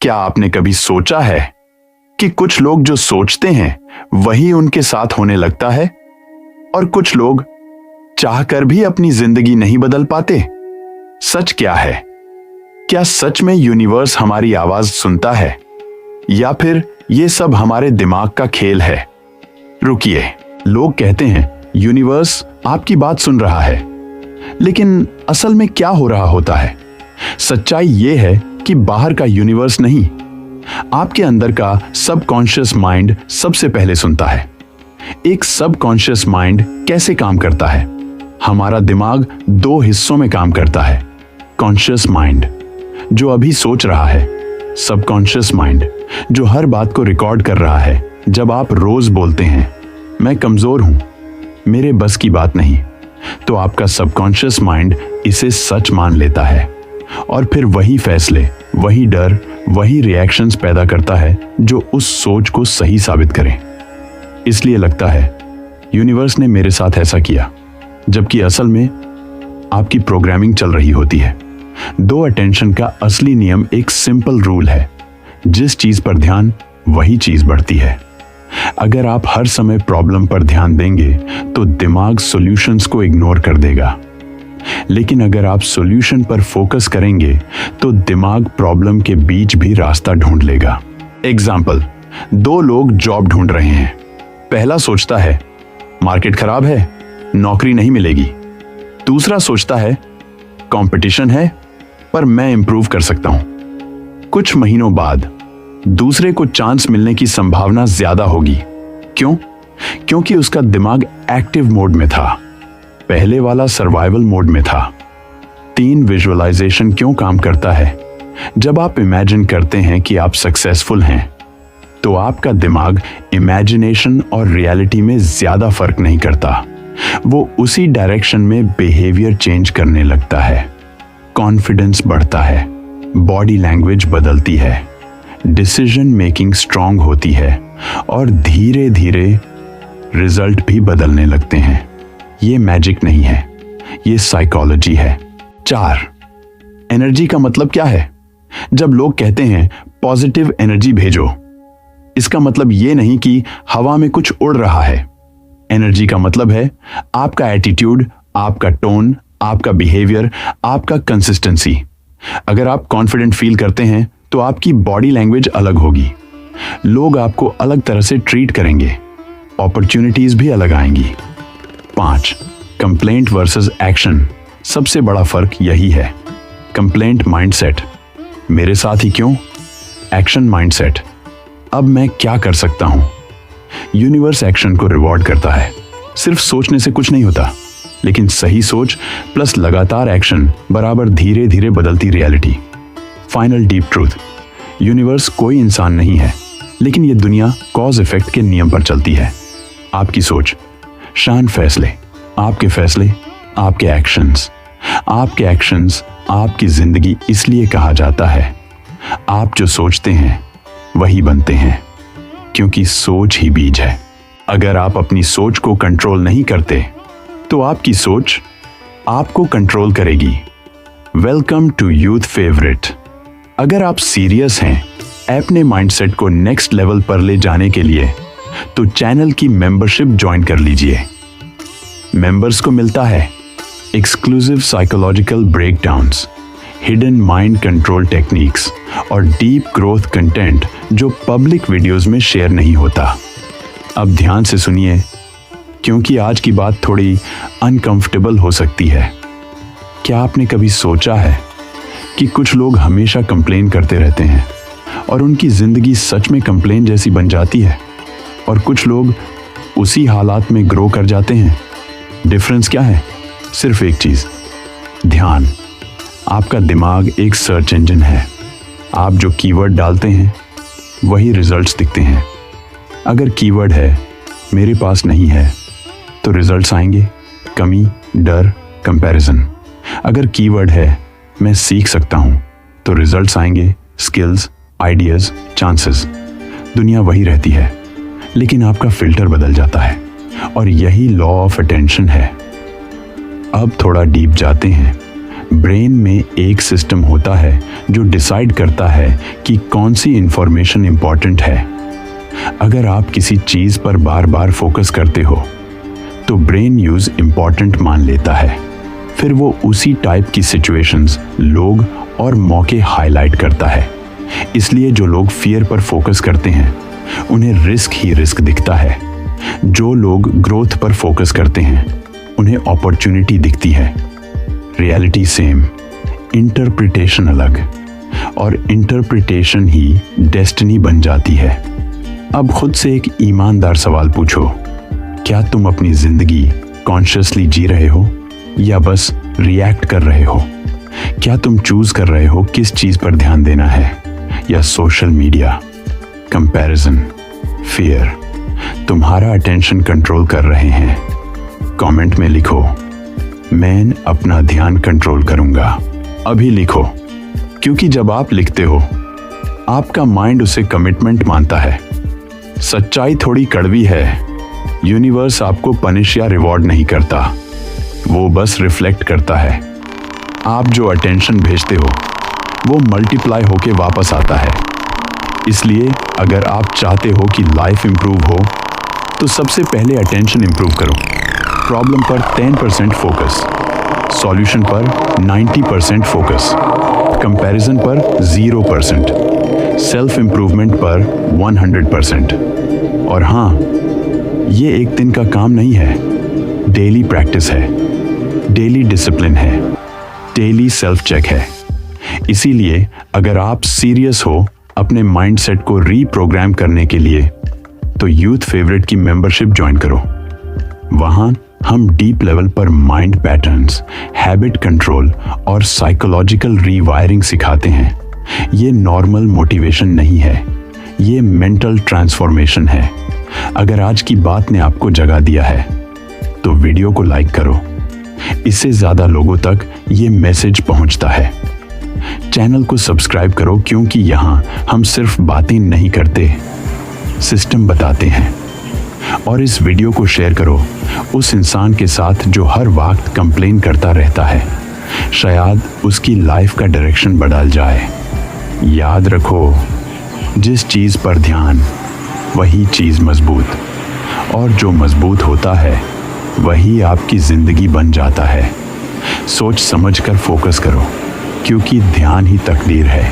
क्या आपने कभी सोचा है कि कुछ लोग जो सोचते हैं वही उनके साथ होने लगता है और कुछ लोग चाहकर भी अपनी जिंदगी नहीं बदल पाते? सच क्या है? क्या सच में यूनिवर्स हमारी आवाज सुनता है या फिर ये सब हमारे दिमाग का खेल है? रुकिए, लोग कहते हैं यूनिवर्स आपकी बात सुन रहा है, लेकिन असल में क्या हो रहा होता है? सच्चाई यह है कि बाहर का यूनिवर्स नहीं, आपके अंदर का सबकॉन्शियस माइंड सबसे पहले सुनता है। एक सबकॉन्शियस माइंड कैसे काम करता है? हमारा दिमाग दो हिस्सों में काम करता है। कॉन्शियस माइंड जो अभी सोच रहा है, सबकॉन्शियस माइंड जो हर बात को रिकॉर्ड कर रहा है। जब आप रोज बोलते हैं मैं कमजोर हूं, मेरे बस की बात नहीं, तो आपका सबकॉन्शियस माइंड इसे सच मान लेता है और फिर वही फैसले, वही डर, वही रिएक्शंस पैदा करता है जो उस सोच को सही साबित करें। इसलिए लगता है यूनिवर्स ने मेरे साथ ऐसा किया, जबकि असल में आपकी प्रोग्रामिंग चल रही होती है। दो अटेंशन का असली नियम एक सिंपल रूल है, जिस चीज पर ध्यान वही चीज बढ़ती है। अगर आप हर समय प्रॉब्लम पर ध्यान देंगे तो दिमाग सॉल्यूशंस को इग्नोर कर देगा, लेकिन अगर आप सॉल्यूशन पर फोकस करेंगे तो दिमाग प्रॉब्लम के बीच भी रास्ता ढूंढ लेगा। एग्जाम्पल, दो लोग जॉब ढूंढ रहे हैं। पहला सोचता है मार्केट खराब है, नौकरी नहीं मिलेगी। दूसरा सोचता है कंपटीशन है पर मैं इंप्रूव कर सकता हूं। कुछ महीनों बाद दूसरे को चांस मिलने की संभावना ज्यादा होगी। क्यों? क्योंकि उसका दिमाग एक्टिव मोड में था, पहले वाला सर्वाइवल मोड में था। 3 विजुअलाइजेशन क्यों काम करता है? जब आप इमेजिन करते हैं कि आप सक्सेसफुल हैं, तो आपका दिमाग इमेजिनेशन और रियलिटी में ज्यादा फर्क नहीं करता, वो उसी डायरेक्शन में बिहेवियर चेंज करने लगता है। कॉन्फिडेंस बढ़ता है, बॉडी लैंग्वेज बदलती है, डिसीजन मेकिंग स्ट्रांग होती है और धीरे धीरे रिजल्ट भी बदलने लगते हैं। ये मैजिक नहीं है, ये साइकोलॉजी है। 4, एनर्जी का मतलब क्या है? जब लोग कहते हैं पॉजिटिव एनर्जी भेजो, इसका मतलब ये नहीं कि हवा में कुछ उड़ रहा है। एनर्जी का मतलब है आपका एटीट्यूड, आपका टोन, आपका बिहेवियर, आपका कंसिस्टेंसी। अगर आप कॉन्फिडेंट फील करते हैं तो आपकी बॉडी लैंग्वेज अलग होगी, लोग आपको अलग तरह से ट्रीट करेंगे, अपॉर्चुनिटीज भी अलग आएंगी। 5, कंप्लेंट वर्सेस एक्शन। सबसे बड़ा फर्क यही है। कंप्लेंट माइंडसेट, मेरे साथ ही क्यों? एक्शन माइंडसेट, अब मैं क्या कर सकता हूं? यूनिवर्स एक्शन को रिवॉर्ड करता है। सिर्फ सोचने से कुछ नहीं होता, लेकिन सही सोच प्लस लगातार एक्शन बराबर धीरे धीरे बदलती reality. Final deep truth, universe कोई इंसान नहीं है, लेकिन यह दुनिया कॉज इफेक्ट के नियम पर चलती है। आपकी सोच, शांत फैसले, आपके फैसले, आपके एक्शंस। आपके एक्शंस आपकी जिंदगी इसलिए कहा जाता है, आप जो सोचते हैं वही बनते हैं, क्योंकि सोच ही बीज है। अगर आप अपनी सोच को कंट्रोल नहीं करते तो आपकी सोच आपको कंट्रोल करेगी। Welcome to youth favourite. अगर आप सीरियस हैं अपने माइंडसेट को नेक्स्ट लेवल पर ले जाने के लिए, तो चैनल की मेंबरशिप ज्वाइन कर लीजिए। मेंबर्स को मिलता है exclusive psychological breakdowns, hidden mind control techniques और डीप ग्रोथ कंटेंट जो पब्लिक वीडियोस में शेयर नहीं होता। अब ध्यान से सुनिए, क्योंकि आज की बात थोड़ी अनकंफर्टेबल हो सकती है। क्या आपने कभी सोचा है कि कुछ लोग हमेशा कंप्लेन करते रहते हैं और उनकी जिंदगी सच में कंप्लेन जैसी बन जाती है, और कुछ लोग उसी हालात में ग्रो कर जाते हैं? डिफरेंस क्या है? सिर्फ एक चीज, ध्यान। आपका दिमाग एक सर्च इंजन है, आप जो कीवर्ड डालते हैं वही रिजल्ट्स दिखते हैं। अगर कीवर्ड है मेरे पास नहीं है, तो रिजल्ट्स आएंगे कमी, डर, कंपैरिजन। अगर कीवर्ड है मैं सीख सकता हूं, तो रिजल्ट्स आएंगे स्किल्स, आइडियाज, चांसेस। दुनिया वही रहती है, लेकिन आपका फिल्टर बदल जाता है, और यही लॉ ऑफ अटेंशन है। अब थोड़ा डीप जाते हैं। ब्रेन में एक सिस्टम होता है जो डिसाइड करता है कि कौन सी इंफॉर्मेशन इंपॉर्टेंट है। अगर आप किसी चीज पर बार बार फोकस करते हो तो ब्रेन यूज इंपॉर्टेंट मान लेता है। फिर वो उसी टाइप की सिचुएशंस, लोग और मौके हाईलाइट करता है। इसलिए जो लोग फियर पर फोकस करते हैं उन्हें रिस्क ही रिस्क दिखता है। जो लोग ग्रोथ पर फोकस करते हैं उन्हें अपॉर्चुनिटी दिखती है। रियलिटी सेम, इंटरप्रिटेशन अलग, और इंटरप्रिटेशन ही डेस्टिनी बन जाती है। अब खुद से एक ईमानदार सवाल पूछो, क्या तुम अपनी जिंदगी कॉन्शियसली जी रहे हो या बस रिएक्ट कर रहे हो? क्या तुम चूज कर रहे हो किस चीज पर ध्यान देना है, या सोशल मीडिया, कंपैरिजन, फियर तुम्हारा अटेंशन कंट्रोल कर रहे हैं? कमेंट में लिखो, मैं अपना ध्यान कंट्रोल करूंगा। अभी लिखो, क्योंकि जब आप लिखते हो आपका माइंड उसे कमिटमेंट मानता है। सच्चाई थोड़ी कड़वी है, यूनिवर्स आपको पनिश या रिवॉर्ड नहीं करता, वो बस रिफ्लेक्ट करता है। आप जो अटेंशन भेजते हो वो मल्टीप्लाई होके वापस आता है। इसलिए अगर आप चाहते हो कि लाइफ इंप्रूव हो तो सबसे पहले अटेंशन इंप्रूव करो। प्रॉब्लम पर 10% फोकस, सॉल्यूशन पर 90% फोकस, कंपैरिजन पर 0%, सेल्फ इंप्रूवमेंट पर 100%। और हाँ, ये एक दिन का काम नहीं है, डेली प्रैक्टिस है, डेली डिसिप्लिन है, डेली सेल्फ चेक है। इसीलिए अगर आप सीरियस हो अपने माइंडसेट को रीप्रोग्राम करने के लिए तो यूथ फेवरेट की मेंबरशिप ज्वाइन करो। वहां हम डीप लेवल पर माइंड पैटर्न्स, हैबिट कंट्रोल और साइकोलॉजिकल रीवायरिंग सिखाते हैं। ये नॉर्मल मोटिवेशन नहीं है, ये मेंटल ट्रांसफॉर्मेशन है। अगर आज की बात ने आपको जगा दिया है तो वीडियो को लाइक करो, इससे ज्यादा लोगों तक ये मैसेज पहुंचता है। चैनल को सब्सक्राइब करो, क्योंकि यहाँ हम सिर्फ बातें नहीं करते, सिस्टम बताते हैं। और इस वीडियो को शेयर करो उस इंसान के साथ जो हर वक्त कंप्लेन करता रहता है, शायद उसकी लाइफ का डायरेक्शन बदल जाए। याद रखो, जिस चीज पर ध्यान वही चीज मजबूत, और जो मजबूत होता है वही आपकी जिंदगी बन जाता है। सोच समझ कर फोकस करो, क्योंकि ध्यान ही तकदीर है।